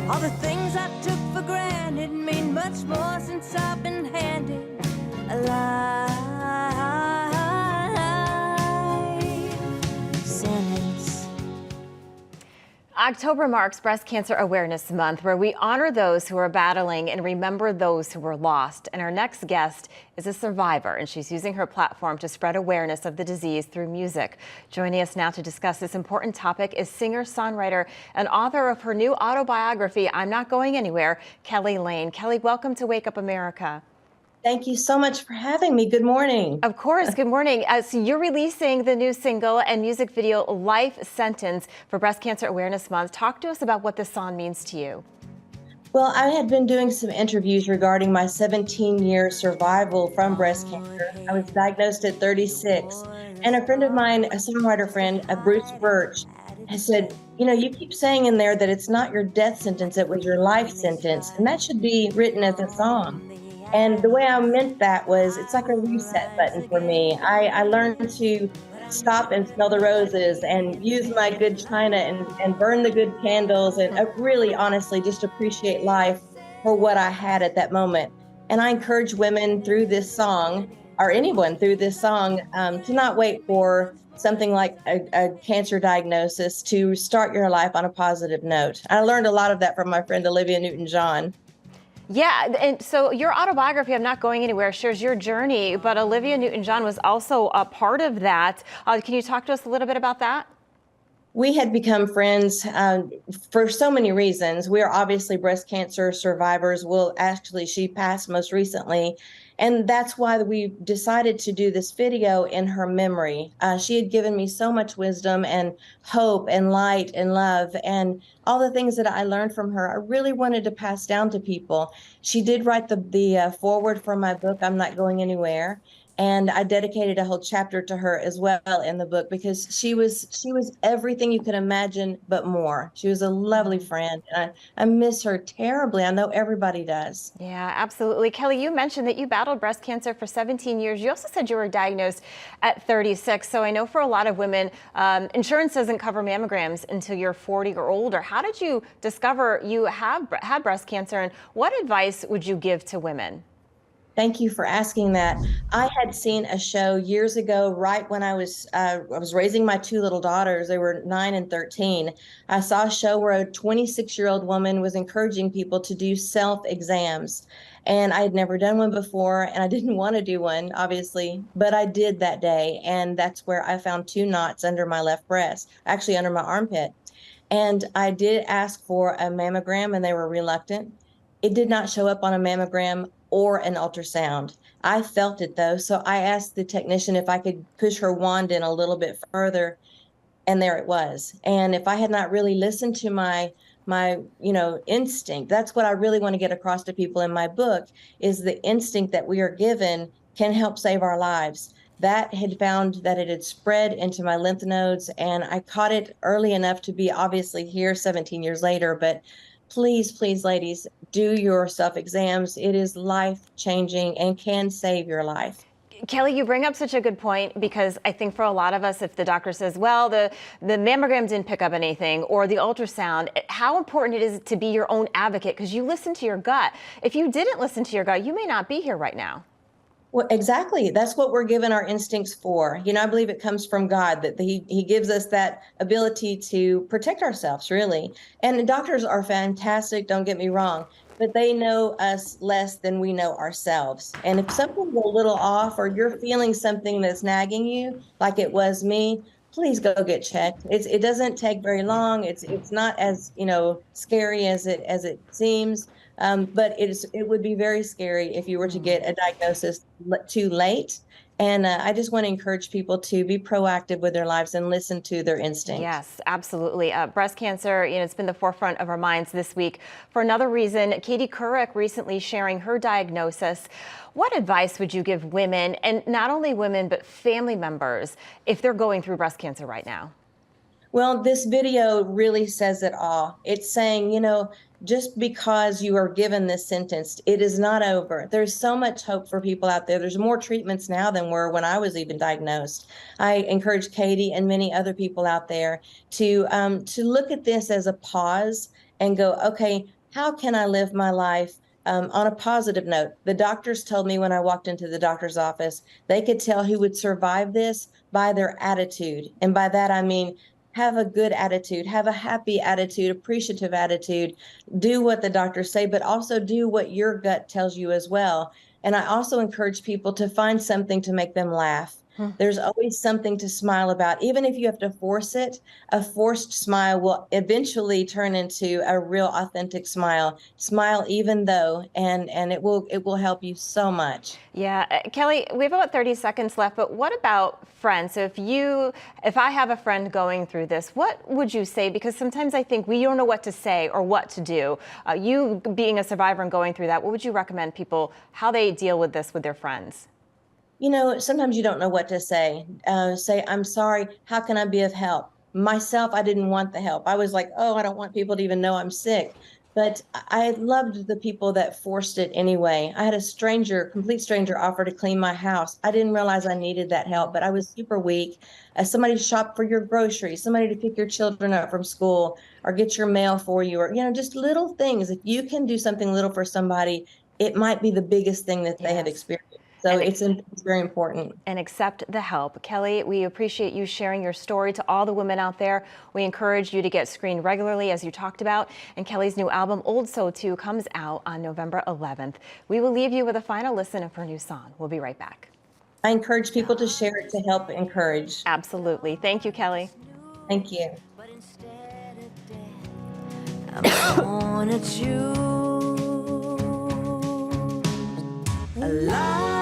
All the things I took for granted mean much more since I've been handed a life sentence. October marks Breast Cancer Awareness Month, where we honor those who are battling and remember those who were lost. And our next guest is a survivor, and she's using her platform to spread awareness of the disease through music. Joining us now to discuss this important topic is singer-songwriter and author of her new autobiography, I'm Not Going Anywhere, Kelly Lang. Kelly, welcome to Wake Up America. Thank you so much for having me. Good morning. Of course. Good morning. So you're releasing the new single and music video, Life Sentence, for Breast Cancer Awareness Month. Talk to us about what this song means to you. Well, I had been doing some interviews regarding my 17-year survival from breast cancer. I was diagnosed at 36. And a friend of mine, a songwriter friend, Bruce Birch, has said, you know, you keep saying in there that it's not your death sentence, it was your life sentence. And that should be written as a song. And the way I meant that was, it's like a reset button for me. I learned to stop and smell the roses and use my good china and burn the good candles and really honestly just appreciate life for what I had at that moment. And I encourage women through this song, or anyone through this song, to not wait for something like a cancer diagnosis to start your life on a positive note. I learned a lot of that from my friend Olivia Newton-John. Yeah, and so your autobiography, I'm Not Going Anywhere, shares your journey, but Olivia Newton-John was also a part of that. Can you talk to us a little bit about that? We had become friends for so many reasons. We are obviously breast cancer survivors. Well, actually, she passed most recently. And that's why we decided to do this video in her memory. She had given me so much wisdom and hope and light and love and all the things that I learned from her. I really wanted to pass down to people. She did write the foreword for my book, I'm Not Going Anywhere. And I dedicated a whole chapter to her as well in the book because she was everything you could imagine but more. She was a lovely friend. And I miss her terribly. I know everybody does. Yeah, absolutely. Kelly, you mentioned that you battled breast cancer for 17 years. You also said you were diagnosed at 36. So I know for a lot of women, insurance doesn't cover mammograms until you're 40 or older. How did you discover you had breast cancer, and what advice would you give to women? Thank you for asking that. I had seen a show years ago, right when I was raising my two little daughters. They were 9 and 13. I saw a show where a 26-year-old woman was encouraging people to do self-exams. And I had never done one before, and I didn't want to do one, obviously, but I did that day. And that's where I found 2 knots under my left breast, actually under my armpit. And I did ask for a mammogram, and they were reluctant. It did not show up on a mammogram or an ultrasound. I felt it though, so I asked the technician if I could push her wand in a little bit further, and there it was. And if I had not really listened to my instinct, that's what I really want to get across to people in my book, is the instinct that we are given can help save our lives. That had found that it had spread into my lymph nodes, and I caught it early enough to be obviously here 17 years later, but please, please, ladies, do your self-exams. It is life-changing and can save your life. Kelly, you bring up such a good point, because I think for a lot of us, if the doctor says, well, the mammogram didn't pick up anything, or the ultrasound, how important it is to be your own advocate, because you listen to your gut. If you didn't listen to your gut, you may not be here right now. Well, exactly. That's what we're given our instincts for. You know, I believe it comes from God, that he gives us that ability to protect ourselves, really. And doctors are fantastic, don't get me wrong, but they know us less than we know ourselves. And if something's a little off, or you're feeling something that's nagging you, like it was me, please go get checked. It doesn't take very long. It's not as, scary as it seems. But it would be very scary if you were to get a diagnosis too late. And I just want to encourage people to be proactive with their lives and listen to their instincts. Yes, absolutely. Breast cancer, it's been the forefront of our minds this week. For another reason, Katie Couric recently sharing her diagnosis. What advice would you give women, and not only women, but family members, if they're going through breast cancer right now? Well, this video really says it all. It's saying, just because you are given this sentence, it is not over. There's so much hope for people out there. There's more treatments now than were when I was even diagnosed. I encourage Katie and many other people out there to look at this as a pause and go, okay, how can I live my life on a positive note? The doctors told me when I walked into the doctor's office, they could tell who would survive this by their attitude. And by that, I mean, have a good attitude, have a happy attitude, appreciative attitude, do what the doctors say, but also do what your gut tells you as well. And I also encourage people to find something to make them laugh. There's always something to smile about. Even if you have to force it, a forced smile will eventually turn into a real authentic smile. Smile even though, and it will help you so much. Yeah, Kelly, we have about 30 seconds left, but what about friends? So if I have a friend going through this, what would you say? Because sometimes I think we don't know what to say or what to do. You being a survivor and going through that, what would you recommend people, how they deal with this with their friends? Sometimes you don't know what to say. Say, I'm sorry. How can I be of help? Myself, I didn't want the help. I was like, oh, I don't want people to even know I'm sick. But I loved the people that forced it anyway. I had a stranger, complete stranger, offer to clean my house. I didn't realize I needed that help, but I was super weak. Somebody to shop for your groceries, somebody to pick your children up from school, or get your mail for you, or just little things. If you can do something little for somebody, it might be the biggest thing that they have Yes. experienced. So And it's very important. and accept the help. Kelly, we appreciate you sharing your story to all the women out there. We encourage you to get screened regularly, as you talked about. And Kelly's new album, Old So Too, comes out on November 11th. We will leave you with a final listen of her new song. We'll be right back. I encourage people to share it to help encourage. Absolutely. Thank you, Kelly. Thank you. But instead of death, I'm gonna choose a life.